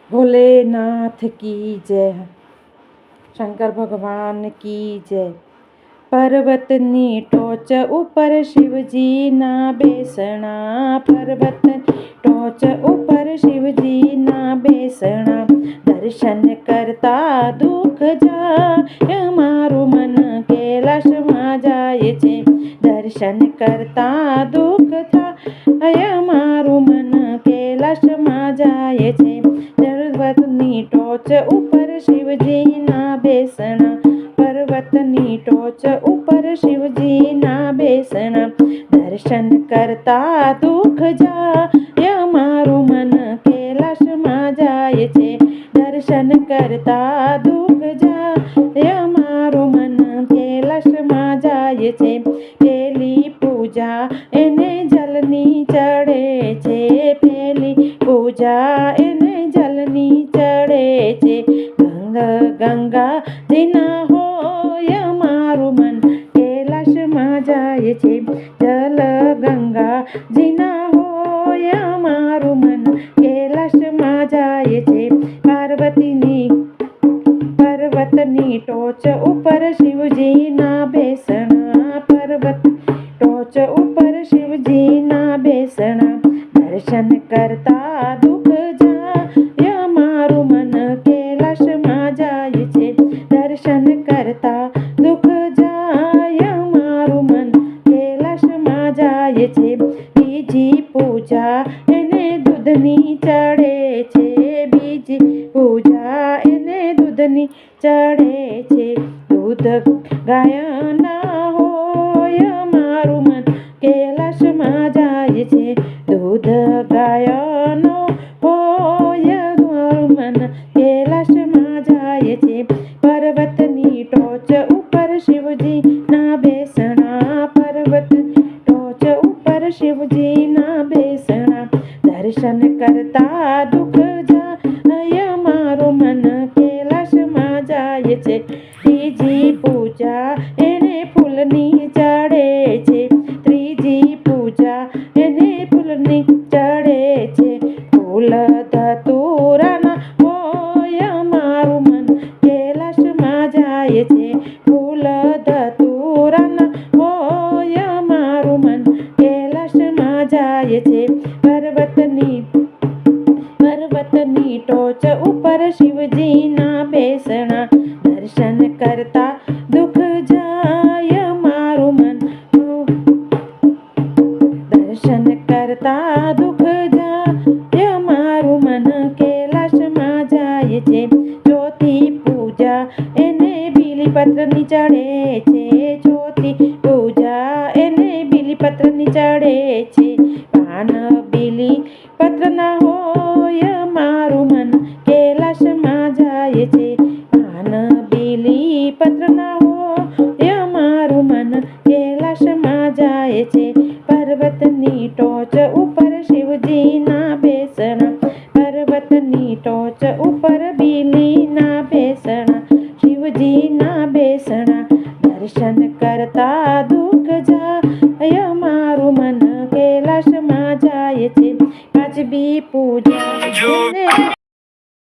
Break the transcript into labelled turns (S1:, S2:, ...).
S1: भोलेनाथ की जय। शंकर भगवान की जय। पर्वतनी टोच ऊपर शिवजी ना बेसणा। पर्वतनी टोच ऊपर शिवजी ना बेसणा। दर्शन करता दुख जाय मारू मन कैलाशમાં જાય છે। દર્શન કરતા દુઃખ થાય મારું મન कैलाशમાં જાય છે। પર્વતની ટોચ ઉપર શિવજીના બેસણા। પર્વતની ટોચ ઉપર શિવજીના બેસણા। દર્શન કરતા દુઃખ જાય મારું મન कैलाशમાં જાય છે। દર્શન કરતા દુઃખ જાય મારું મન कैलाशમાં જાય છે। પેલી પૂજા એને જલની ચડે છે। પેલી પૂજા એને જલની ચડે છે। ગંગાજીના હોય મારું મન कैलाशમાં જાય છે। જલ ગંગાજીના હોય મારું મન कैलाशમાં જાય છે। પર્વતની ટોચ ઉપર શિવજીના બેસણા। પર્વત ટોચ ઉપર શિવજીના બેસણા। દર્શન કરતા દુઃખ જાય મારું મન कैलाशમાં જાય છે। દર્શન કરતા દુઃખ જાય મારું મન कैलाशમાં જાય છે। બીજી પૂજા એને દૂધની ચડે છે। બીજી પૂજા એને દૂધની ચડે છે। દૂધ ગાયના હોય મારું મન कैलाशમાં જાય છે। દૂધ ગાયનો હોય મારું મન कैलाशમાં જાય છે। પર્વતની ટોચ ઉપર શિવજીના બેસણા। પર્વતની ટોચ ઉપર શિવજીના બેસણા। દર્શન કરતા દુઃખ જાય મારું મન कैलाशમાં જાય છે। ત્રીજી પૂજા એને ફૂલની ચડે છે। ત્રીજી પૂજા એને ફૂલની ચડે છે। ફૂલ ધતુરાના હોય મારું મન कैलाशમાં જાય છે। ફૂલ ધતુરાના હોય મારું મન कैलाशમાં જાય છે। પર્વતની ટોચ ઉપર શિવજીના બેસણા। દર્શન કરતા દુઃખ જાય મારું મન। દર્શન કરતા દુઃખ જાય મારું મન कैलाशમાં જાય છે। ચોથી પૂજા એને બીલીપત્રની ચડે છે। ચોથી પૂજા એને બીલીપત્રની ચડે છે। પાન બીલીપત્રના હોય મારું મન कैलाशમાં જાય છે। પાન બીલીપત્રના હોય મારું મન कैलाશમાં જાય છે। પર્વતની ટોચ ઉપર શિવજીના બેસણા। પર્વતની ટોચ ઉપર બીલીના બેસણા। શિવજીના બેસણા। દર્શન કરતા દુઃખ જાય મારું મન कैलाશમાં જાય છે। પાંચમી પૂજા